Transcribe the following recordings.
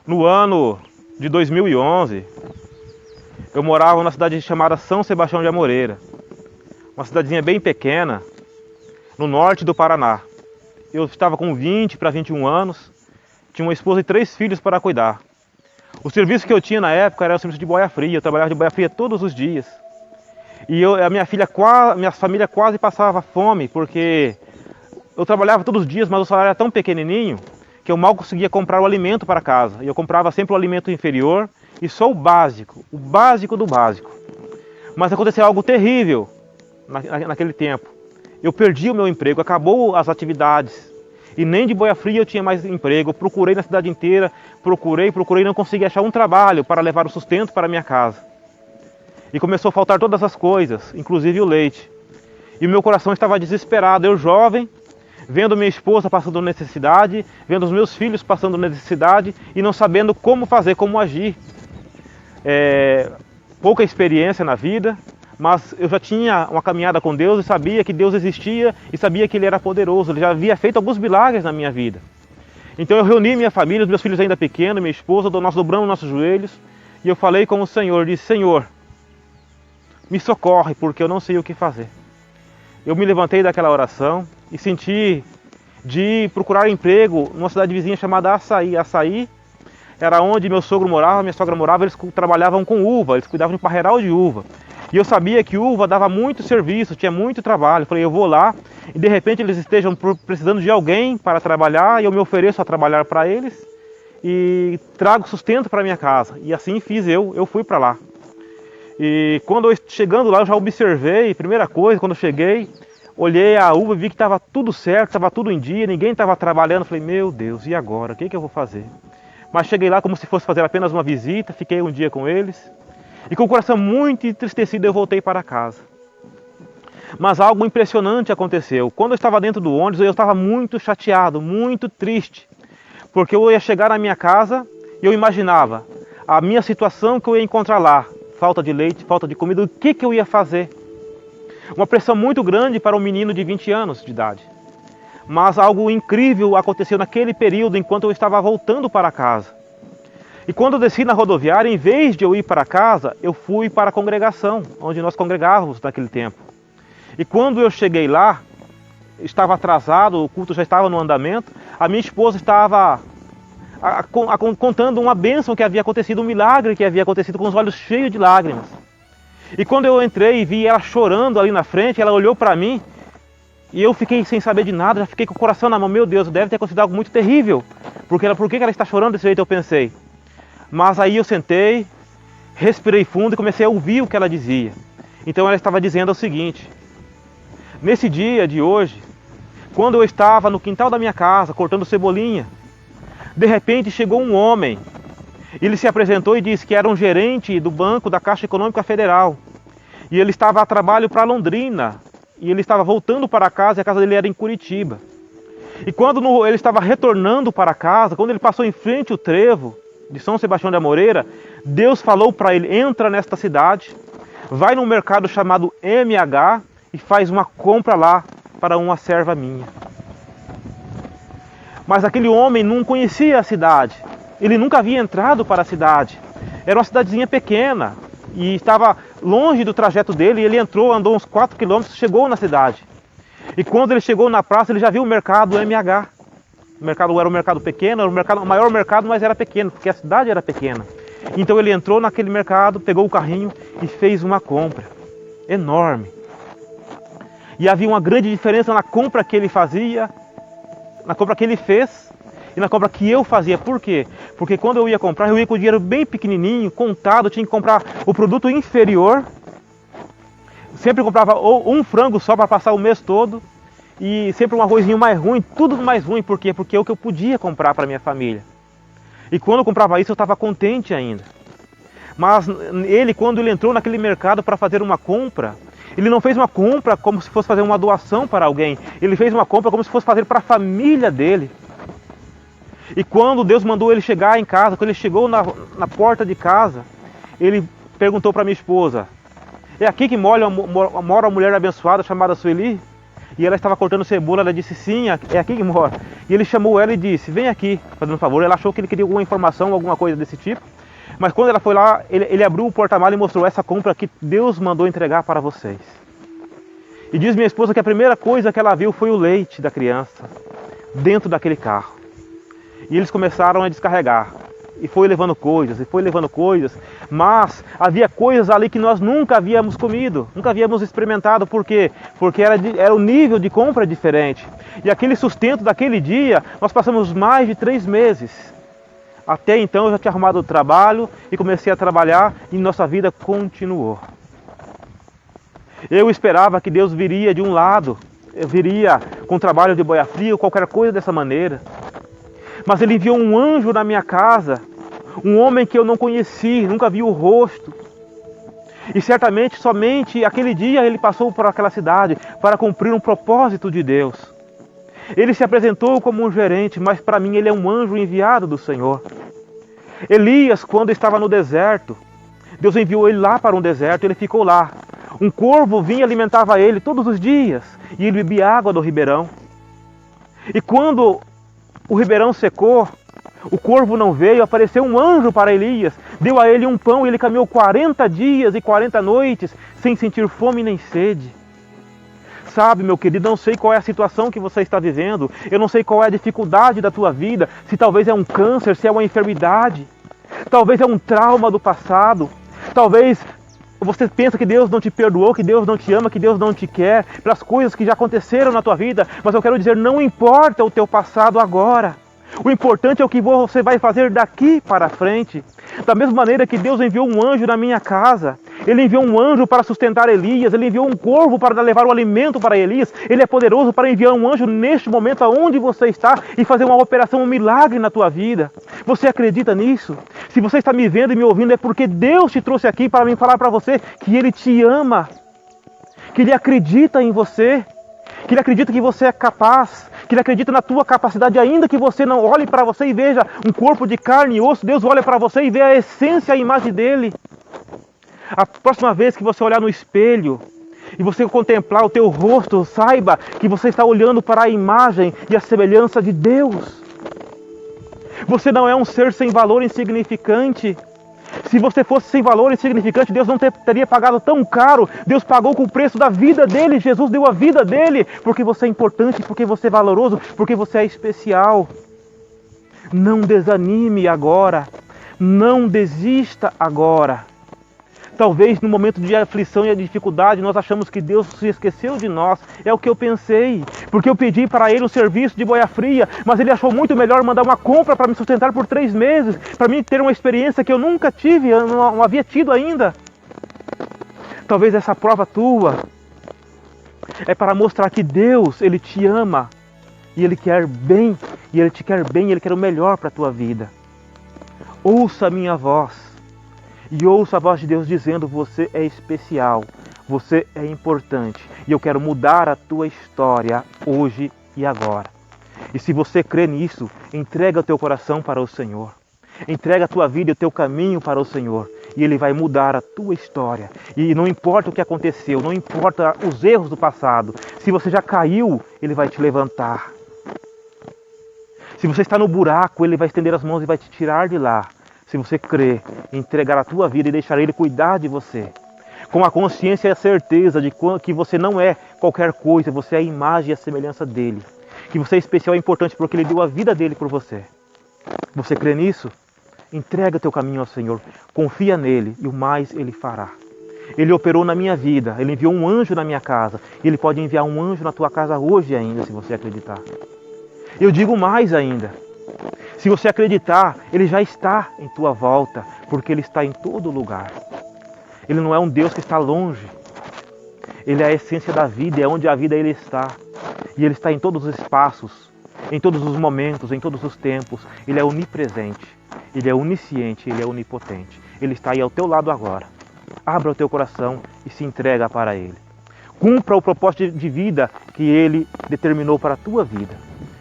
No ano de 2011, eu morava numa cidade chamada São Sebastião de Amoreira, uma cidadezinha bem pequena, no norte do Paraná. Eu estava com 20 para 21 anos, tinha uma esposa e 3 filhos para cuidar. O serviço que eu tinha na época era o serviço de boia fria, eu trabalhava de boia fria todos os dias. E minha família quase passava fome, porque eu trabalhava todos os dias, mas o salário era tão pequenininho que eu mal conseguia comprar o alimento para casa. E eu comprava sempre o alimento inferior e só o básico do básico. Mas aconteceu algo terrível naquele tempo. Eu perdi o meu emprego, acabou as atividades. E nem de boia fria eu tinha mais emprego. Eu procurei na cidade inteira, procurei, não consegui achar um trabalho para levar o sustento para a minha casa. E começou a faltar todas as coisas, inclusive o leite. E o meu coração estava desesperado, eu jovem, vendo minha esposa passando necessidade, vendo os meus filhos passando necessidade e não sabendo como fazer, como agir. Pouca experiência na vida, mas eu já tinha uma caminhada com Deus e sabia que Deus existia e sabia que Ele era poderoso. Ele já havia feito alguns milagres na minha vida. Então eu reuni minha família, os meus filhos ainda pequenos, minha esposa, nós dobramos nossos joelhos e eu falei com o Senhor, disse: Senhor, me socorre porque eu não sei o que fazer. Eu me levantei daquela oração e senti de procurar emprego numa cidade vizinha chamada Açaí. Açaí era onde meu sogro morava, minha sogra morava, eles trabalhavam com uva, eles cuidavam de um parreiral de uva. E eu sabia que uva dava muito serviço, tinha muito trabalho. Eu falei, eu vou lá e de repente eles estejam precisando de alguém para trabalhar e eu me ofereço a trabalhar para eles e trago sustento para minha casa. E assim fiz eu fui para lá. E quando eu chegando lá eu já observei, primeira coisa, quando eu cheguei, olhei a uva e vi que estava tudo certo, estava tudo em dia, ninguém estava trabalhando. Falei, meu Deus, e agora? O que eu vou fazer? Mas cheguei lá como se fosse fazer apenas uma visita, fiquei um dia com eles. E com o coração muito entristecido eu voltei para casa. Mas algo impressionante aconteceu. Quando eu estava dentro do ônibus eu estava muito chateado, muito triste. Porque eu ia chegar na minha casa e eu imaginava a minha situação que eu ia encontrar lá. Falta de leite, falta de comida, o que eu ia fazer? Uma pressão muito grande para um menino de 20 anos de idade. Mas algo incrível aconteceu naquele período enquanto eu estava voltando para casa. E quando eu desci na rodoviária, em vez de eu ir para casa, eu fui para a congregação, onde nós congregávamos naquele tempo. E quando eu cheguei lá, estava atrasado, o culto já estava no andamento, a minha esposa estava contando uma bênção que havia acontecido, um milagre que havia acontecido, com os olhos cheios de lágrimas. E quando eu entrei e vi ela chorando ali na frente, ela olhou para mim e eu fiquei sem saber de nada, já fiquei com o coração na mão. Meu Deus, deve ter acontecido algo muito terrível. Por que ela está chorando desse jeito, eu pensei. Mas aí eu sentei, respirei fundo e comecei a ouvir o que ela dizia. Então ela estava dizendo o seguinte: nesse dia de hoje, quando eu estava no quintal da minha casa cortando cebolinha, de repente chegou um homem. Ele se apresentou e disse que era um gerente do banco da Caixa Econômica Federal. E ele estava a trabalho para Londrina. E ele estava voltando para casa e a casa dele era em Curitiba. E quando ele estava retornando para casa, quando ele passou em frente ao trevo de São Sebastião de Amoreira, Deus falou para ele: entra nesta cidade, vai num mercado chamado MH e faz uma compra lá para uma serva minha. Mas aquele homem não conhecia a cidade, ele nunca havia entrado para a cidade. Era uma cidadezinha pequena e estava longe do trajeto dele. E ele entrou, andou uns 4 quilômetros, chegou na cidade. E quando ele chegou na praça, ele já viu o mercado MH. O mercado era um mercado pequeno, era o maior mercado, mas era pequeno, porque a cidade era pequena. Então ele entrou naquele mercado, pegou o carrinho e fez uma compra enorme. E havia uma grande diferença na compra que ele fazia, na compra que ele fez e na compra que eu fazia. Por quê? Porque quando eu ia comprar, eu ia com o dinheiro bem pequenininho, contado, eu tinha que comprar o produto inferior. Sempre comprava um frango só para passar o mês todo. E sempre um arrozinho mais ruim, tudo mais ruim. Por quê? Porque é o que eu podia comprar para minha família. E quando eu comprava isso, eu estava contente ainda. Mas ele, quando ele entrou naquele mercado para fazer uma compra, ele não fez uma compra como se fosse fazer uma doação para alguém. Ele fez uma compra como se fosse fazer para a família dele. E quando Deus mandou ele chegar em casa, quando ele chegou na porta de casa, ele perguntou para minha esposa: é aqui que mora uma mulher abençoada chamada Sueli? e ela estava cortando cebola. Ela disse: sim, é aqui que mora. E ele chamou ela e disse: vem aqui, fazendo um favor. Ela achou que ele queria alguma informação, alguma coisa desse tipo. Mas quando ela foi lá, ele abriu o porta-mala e mostrou: essa compra que Deus mandou entregar para vocês. E diz minha esposa que a primeira coisa que ela viu foi o leite da criança dentro daquele carro. E eles começaram a descarregar. E foi levando coisas, mas havia coisas ali que nós nunca havíamos comido, nunca havíamos experimentado. Por quê? Porque era o nível de compra diferente. E aquele sustento daquele dia, nós passamos mais de 3 meses. Até então eu já tinha arrumado o trabalho e comecei a trabalhar e nossa vida continuou. Eu esperava que Deus viria de um lado, viria com trabalho de boia fria ou qualquer coisa dessa maneira. Mas Ele enviou um anjo na minha casa, um homem que eu não conheci, nunca vi o rosto. E certamente, somente aquele dia ele passou por aquela cidade para cumprir um propósito de Deus. Ele se apresentou como um gerente, mas para mim ele é um anjo enviado do Senhor. Elias, quando estava no deserto, Deus enviou ele lá para um deserto, ele ficou lá. Um corvo vinha e alimentava ele todos os dias, e ele bebia água do ribeirão. E quando o ribeirão secou, o corvo não veio, apareceu um anjo para Elias, deu a ele um pão e ele caminhou 40 dias e 40 noites sem sentir fome nem sede. Sabe, meu querido, não sei qual é a situação que você está vivendo, eu não sei qual é a dificuldade da tua vida, se talvez é um câncer, se é uma enfermidade, talvez é um trauma do passado, talvez você pensa que Deus não te perdoou, que Deus não te ama, que Deus não te quer, pelas coisas que já aconteceram na tua vida. Mas eu quero dizer, não importa o teu passado agora. O importante é o que você vai fazer daqui para frente. Da mesma maneira que Deus enviou um anjo na minha casa, Ele enviou um anjo para sustentar Elias, Ele enviou um corvo para levar o alimento para Elias, Ele é poderoso para enviar um anjo neste momento aonde você está e fazer uma operação, um milagre na tua vida. Você acredita nisso? Se você está me vendo e me ouvindo, é porque Deus te trouxe aqui para me falar para você que Ele te ama, que Ele acredita em você, que Ele acredita que você é capaz, que Ele acredita na tua capacidade, ainda que você não olhe para você e veja um corpo de carne e osso, Deus olha para você e vê a essência, a imagem dEle. A próxima vez que você olhar no espelho e você contemplar o teu rosto, saiba que você está olhando para a imagem e a semelhança de Deus. Você não é um ser sem valor, insignificante. Se você fosse sem valor, insignificante, Deus não teria pagado tão caro. Deus pagou com o preço da vida dele. Jesus deu a vida dele, porque você é importante, porque você é valoroso, porque você é especial. Não desanime agora. Não desista agora. Talvez no momento de aflição e dificuldade nós achamos que Deus se esqueceu de nós. É o que eu pensei. Porque eu pedi para Ele um serviço de boia fria, mas Ele achou muito melhor mandar uma compra para me sustentar por 3 meses, para mim ter uma experiência que eu nunca tive, eu não havia tido ainda. Talvez essa prova tua é para mostrar que Deus, Ele te ama, e Ele quer bem, e Ele te quer bem, Ele quer o melhor para a tua vida. Ouça a minha voz. E ouça a voz de Deus dizendo: você é especial, você é importante. E eu quero mudar a tua história hoje e agora. E se você crê nisso, entrega o teu coração para o Senhor. Entrega a tua vida e o teu caminho para o Senhor. E Ele vai mudar a tua história. E não importa o que aconteceu, não importa os erros do passado. Se você já caiu, Ele vai te levantar. Se você está no buraco, Ele vai estender as mãos e vai te tirar de lá. Se você crer, entregar a tua vida e deixar Ele cuidar de você, com a consciência e a certeza de que você não é qualquer coisa, você é a imagem e a semelhança dEle, que você é especial e importante porque Ele deu a vida dEle por você. Você crê nisso? Entrega o teu caminho ao Senhor, confia nele e o mais Ele fará. Ele operou na minha vida, Ele enviou um anjo na minha casa, Ele pode enviar um anjo na tua casa hoje ainda, se você acreditar. Eu digo mais ainda. Se você acreditar, Ele já está em tua volta, porque Ele está em todo lugar. Ele não é um Deus que está longe. Ele é a essência da vida, é onde a vida Ele está. E Ele está em todos os espaços, em todos os momentos, em todos os tempos. Ele é onipresente, Ele é onisciente, Ele é onipotente. Ele está aí ao teu lado agora. Abra o teu coração e se entrega para Ele. Cumpra o propósito de vida que Ele determinou para a tua vida.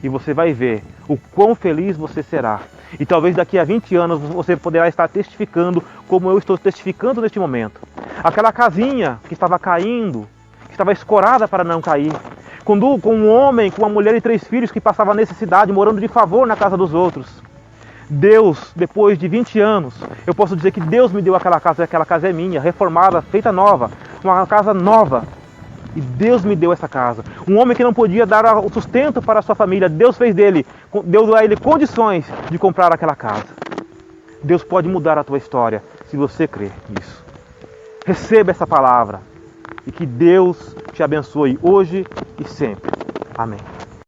E você vai ver o quão feliz você será. E talvez daqui a 20 anos você poderá estar testificando como eu estou testificando neste momento. Aquela casinha que estava caindo, que estava escorada para não cair. com um homem, com uma mulher e 3 filhos que passava necessidade, morando de favor na casa dos outros. Deus, depois de 20 anos, eu posso dizer que Deus me deu aquela casa é minha, reformada, feita nova, uma casa nova. E Deus me deu essa casa. Um homem que não podia dar o sustento para a sua família, Deus deu a ele condições de comprar aquela casa. Deus pode mudar a tua história, se você crer nisso. Receba essa palavra e que Deus te abençoe hoje e sempre. Amém.